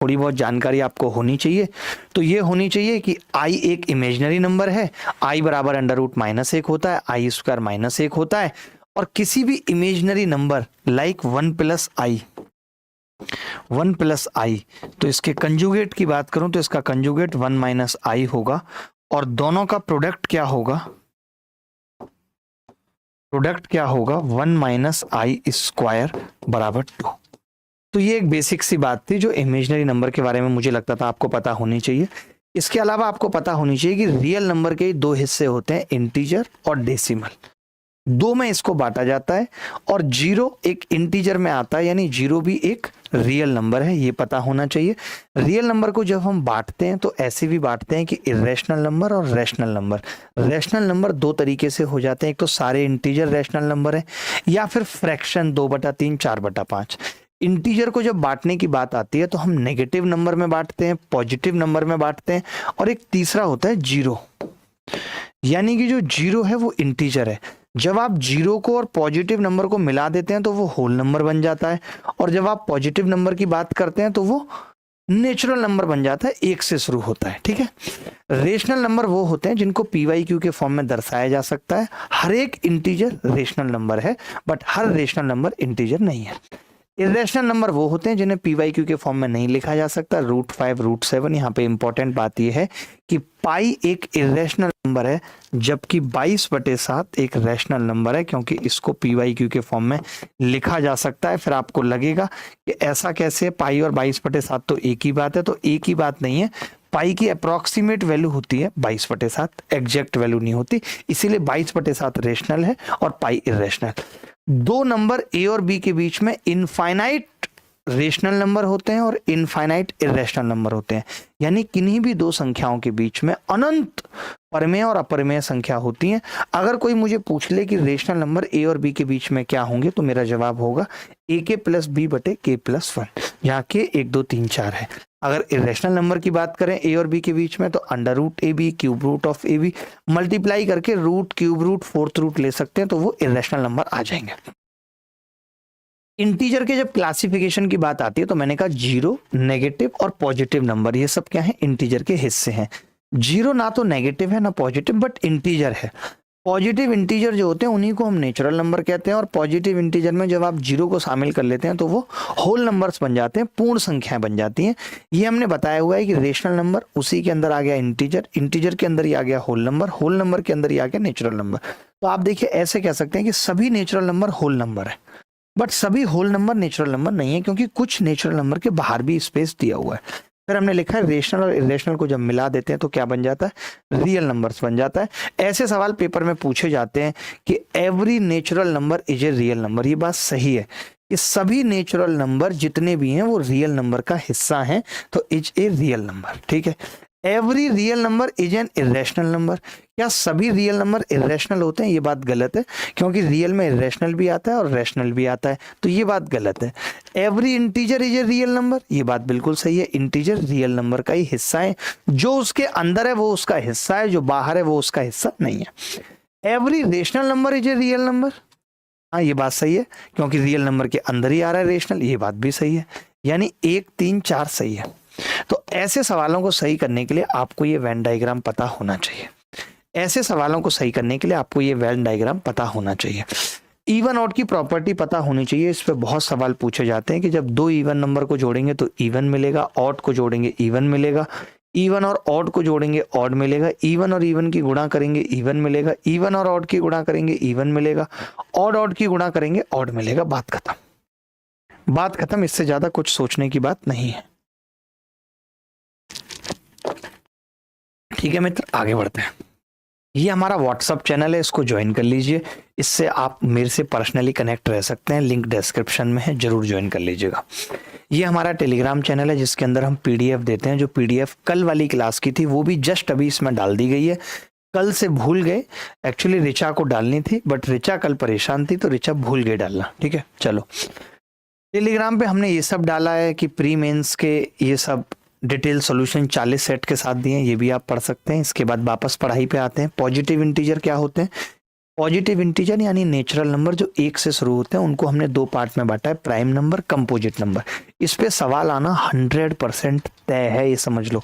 थोड़ी बहुत जानकारी आपको होनी चाहिए। तो ये होनी चाहिए कि i एक इमेजिनरी नंबर है, i बराबर अंडर रूट -1 होता है, i स्क्वायर -1 होता है, और किसी भी imaginary number like 1 plus i, तो इसके कंजुगेट की बात करूं तो इसका कंजुगेट 1 माइनस i होगा, और दोनों का प्रोडक्ट क्या होगा, 1 माइनस i स्क्वायर बराबर 2। तो ये एक बेसिक सी बात थी जो इमेजिनरी नंबर के बारे में मुझे लगता था आपको पता होनी चाहिए। इसके अलावा आपको पता होनी चाहिए कि रियल नंबर के दो हिस्से होते हैं, इंटीजर और डेसिमल। दो में इसको बांटा जाता है, और 0 एक इंटीजर में आता है, यानी 0 भी एक रियल नंबर है, ये पता होना चाहिए। रियल नंबर को जब हम बांटते हैं तो ऐसे भी बांटते हैं कि इरेशनल नंबर और रैशनल नंबर। रैशनल नंबर दो तरीके से हो जाते हैं, एक तो सारे इंटीजर रैशनल नंबर है, या फिर फ्रैक्शन 2/3 4/5। इंटीजर को जब बांटने की बात आती है तो हम नेगेटिव नंबर में बांटते हैं, पॉजिटिव नंबर में बांटते हैं, और एक तीसरा होता है 0, यानी कि जो 0 है वो इंटीजर है। जब आप 0 को और पॉजिटिव नंबर को मिला देते हैं तो वो होल नंबर बन जाता है, और जब आप पॉजिटिव नंबर की बात करते हैं तो वो नेचुरल नंबर बन जाता है, 1 से शुरू होता है, ठीक है। रेशनल नंबर वो होते हैं जिनको PYQ के फॉर्म में दर्शाया जा सकता है। हर एक इंटीजर रेशनल नंबर है, but her rational number integer नहीं है। इरेशनल नंबर वो होते हैं जिन्हें PYQ के फॉर्म में नहीं लिखा जा सकता, √5 √7। यहाँ पे इंपॉर्टेंट बात यह है कि पाई एक इरेशनल नंबर है, जबकि 22/7 एक रैशनल नंबर है, क्योंकि इसको PYQ के फॉर्म में लिखा जा सकता है। फिर आपको लगेगा कि ऐसा कैसे, पाई और 22/7 तो एक ही बात है, तो एक ही बात नहीं है। पाई की अप्रोक्सीमेट वैल्यू होती है 22/7, एग्जैक्ट वैल्यू नहीं होती, इसीलिए 22/7 रेशनल है और पाई इरेशनल। दो नंबर ए और बी के बीच में इनफाइनाइट रेशनल नंबर होते हैं और इनफाइनाइट इरेशनल नंबर होते हैं, यानी किन्हीं भी दो संख्याओं के बीच में अनंत परमेय और अपरिमेय संख्या होती है। अगर कोई मुझे पूछ ले कि रेशनल नंबर ए और बी के बीच में क्या होंगे, तो मेरा जवाब होगा AK + B/K+1, जहाँ K 1 2 3 4 है। अगर इरेशनल नंबर की बात करें ए और बी के बीच में, तो √AB √AB मल्टीप्लाई करके root cube root fourth root ले सकते हैं, तो वो इरेशनल नंबर आ जाएंगे। इंटीजर के जब क्लासिफिकेशन की बात आती है तो मैंने कहा 0, नेगेटिव और पॉजिटिव नंबर, ये सब क्या है, इंटीजर के हिस्से हैं। 0 ना तो नेगेटिव है ना पॉजिटिव, बट इंटीजर है। पॉजिटिव इंटीजर जो होते हैं उन्हीं को हम नेचुरल नंबर कहते हैं, और पॉजिटिव इंटीजर में जब आप 0 को शामिल कर लेते हैं तो वो होल नंबर्स बन जाते हैं, पूर्ण संख्याएं बन जाती हैं। ये हमने बताया हुआ है कि रेशनल नंबर, उसी के अंदर आ गया इंटीजर, इंटीजर के अंदर ही आ गया होल नंबर, होल नंबर के अंदर ही आ गया नेचुरल नंबर। तो आप देखिए ऐसे कह सकते हैं कि सभी नेचुरल नंबर होल नंबर है, बट सभी होल नंबर नेचुरल नंबर नहीं है, क्योंकि कुछ नेचुरल नंबर के बाहर भी स्पेस दिया हुआ है। फिर हमने लिखा है रेशनल और इरेशनल को जब मिला देते हैं तो क्या बन जाता है, रियल नंबर्स बन जाता है। ऐसे सवाल पेपर में पूछे जाते हैं कि every natural number is a real number. ये बात सही है कि सभी नेचुरल नंबर जितने भी हैं वो रियल नंबर का हिस्सा हैं, तो इज ए रियल नंबर, ठीक है। Every real number is an irrational number. क्या सभी रियल नंबर इरेशनल होते हैं? ये बात गलत है, क्योंकि रियल में इरेशनल भी आता है और रैशनल भी आता है, तो ये बात गलत है। Every integer is a real number, ये बात बिल्कुल सही है। इंटीजर रियल नंबर का ही हिस्सा है, जो उसके अंदर है वो उसका हिस्सा है, जो बाहर है वो उसका हिस्सा नहीं है। Every rational number is a real number, हाँ ये बात सही है, क्योंकि रियल नंबर के अंदर ही आ रहा है रेशनल, ये बात भी सही है। यानी 1 3 4 सही है। तो ऐसे सवालों को सही करने के लिए आपको ये वेन डायग्राम पता होना चाहिए। ऐसे सवालों को सही करने के लिए आपको ये वेन डायग्राम पता होना चाहिए। इवन ऑड की प्रॉपर्टी पता होनी चाहिए। इस पे बहुत सवाल पूछे जाते हैं कि जब दो इवन नंबर को जोड़ेंगे तो इवन मिलेगा, ऑड को जोड़ेंगे इवन मिलेगा, इवन और ऑड को जोड़ेंगे ऑड मिलेगा, इवन और इवन की गुणा करेंगे इवन मिलेगा, इवन और ऑड की गुणा करेंगे इवन मिलेगा, ऑड की गुणा करेंगे ऑड मिलेगा। बात खत्म, बात खत्म। इससे ज्यादा कुछ सोचने की बात नहीं है। ठीक है मित्र, आगे बढ़ते हैं। ये हमारा व्हाट्सअप चैनल है, इसको ज्वाइन कर लीजिए। इससे आप मेरे से पर्सनली कनेक्ट रह सकते हैं, लिंक डिस्क्रिप्शन में है, जरूर ज्वाइन कर लीजिएगा। ये हमारा टेलीग्राम चैनल है जिसके अंदर हम PDF देते हैं। जो PDF कल वाली क्लास की थी वो भी जस्ट अभी इसमें डाल दी गई है। कल से भूल गए, एक्चुअली ऋचा को डालनी थी, बट ऋचा कल परेशान थी तो ऋचा भूल गई डालना। ठीक है, चलो टेलीग्राम पे हमने ये सब डाला है कि प्री मेंस के ये सब डिटेल सॉल्यूशन 40 सेट के साथ दिए हैं, ये भी आप पढ़ सकते हैं। इसके बाद वापस पढ़ाई पे आते हैं। पॉजिटिव इंटीजर क्या होते हैं, पॉजिटिव इंटीजर यानी नेचुरल नंबर जो 1 से शुरू होते हैं उनको हमने 2 पार्ट में बांटा है, प्राइम नंबर, कंपोजिट नंबर। इस पे सवाल आना 100% तय है, ये समझ लो।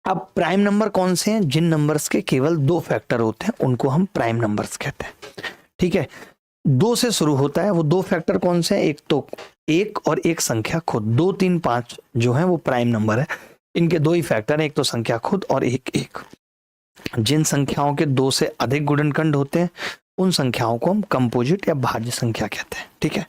अब प्राइम नंबर कौन से हैं? जिन नंबर्स के केवल 2 फैक्टर होते हैं उनको हम प्राइम नंबर्स कहते हैं। ठीक है, 2 से शुरू होता है, वो 2 फैक्टर कौन से हैं? एक तो 1 और एक संख्या खुद। 2, 3, 5 जो है वो प्राइम नंबर है, इनके 2 ही फैक्टर हैं, एक तो संख्या खुद और एक 1। जिन संख्याओं के 2 से अधिक गुणनखंड होते हैं उन संख्याओं को हम कंपोजिट या भाज्य संख्या कहते हैं। ठीक है,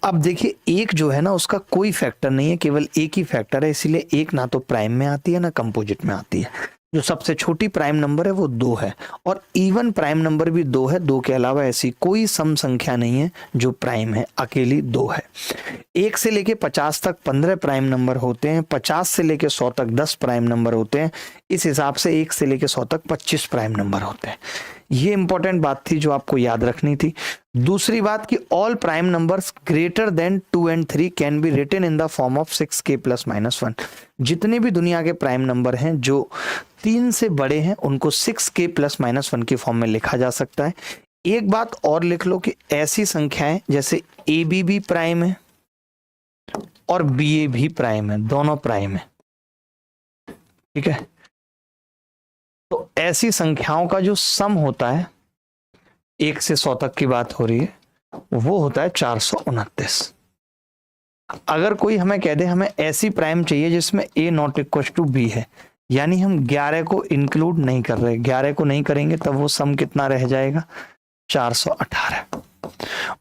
अब देखिए 1 जो है ना उसका कोई फैक्टर नहीं है, केवल एक ही फैक्टर है, इसीलिए 1 ना तो प्राइम में आती है ना कंपोजिट में आती है। जो सबसे छोटी प्राइम नंबर है वो 2 है, और इवन प्राइम नंबर भी 2 है। 2 के अलावा ऐसी कोई सम संख्या नहीं है जो प्राइम है, अकेली 2 है। 1 से लेके 50 तक 15 प्राइम नंबर होते हैं, 50 से लेके 100 तक 10 प्राइम नंबर होते हैं। इस हिसाब से 1 से लेके 100 तक 25 प्राइम नंबर होते हैं। ये इंपॉर्टेंट बात थी जो आपको याद रखनी थी। दूसरी बात कि all prime numbers greater than 2 and 3 can be written in the form of 6k + -1। जितने भी दुनिया के प्राइम नंबर हैं जो 3 से बड़े हैं उनको 6k + -1 के फॉर्म में लिखा जा सकता है। एक बात और लिख लो कि ऐसी संख्याएं जैसे AB भी प्राइम है और BA भी प्राइम है, दोनों प्राइम है। ठीक है, तो ऐसी संख्याओं का जो सम होता है, 1 से 100 तक की बात हो रही है, वो होता है 429। अगर कोई हमें कह दे हमें ऐसी प्राइम चाहिए जिसमें A ≠ B है, यानी हम 11 को इंक्लूड नहीं कर रहे, 11 को नहीं करेंगे, तब वो सम कितना रह जाएगा? 418।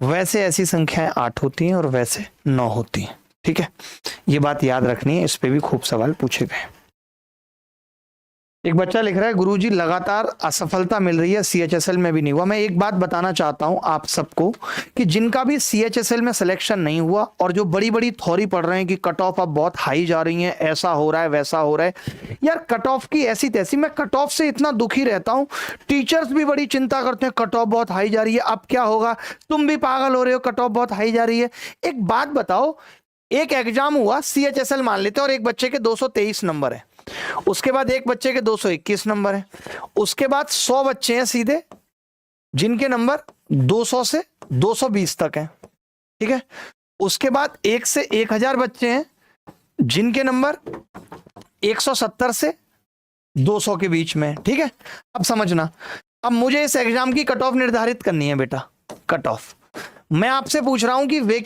वैसे ऐसी संख्याएं 8 होती हैं और वैसे 9 होती हैं। ठीक है, ये बात याद रखनी है, इस पे भी खूब सवाल पूछे गए। एक बच्चा लिख रहा है गुरुजी लगातार असफलता मिल रही है, CHSL में भी नहीं हुआ। मैं एक बात बताना चाहता हूं आप सबको कि जिनका भी CHSL में सिलेक्शन नहीं हुआ और जो बड़ी बड़ी थ्योरी पढ़ रहे हैं कि कट ऑफ अब बहुत हाई जा रही है, ऐसा हो रहा है वैसा हो रहा है, यार कट ऑफ की ऐसी तैसी, मैं कट ऑफ से इतना दुखी रहता हूं। टीचर्स भी बड़ी चिंता करते हैं कट ऑफ बहुत हाई जा रही है, अब क्या होगा, तुम भी पागल हो रहे हो, कट ऑफ बहुत हाई जा रही है। एक बात बताओ, एक एग्जाम हुआ CHSL मान लेते और एक बच्चे के 223 नंबर है, उसके बाद एक बच्चे के 221 नंबर है, उसके बाद 100 बच्चे हैं सीधे जिनके नंबर 200 से 220 तक हैं। ठीक है, उसके बाद 1 से 1000 बच्चे हैं जिनके नंबर 170 से 200 के बीच में। ठीक है, अब समझना, अब मुझे इस एग्जाम की कट ऑफ निर्धारित करनी है बेटा। कट ऑफ मैं आपसे पूछ रहा हूं कि वे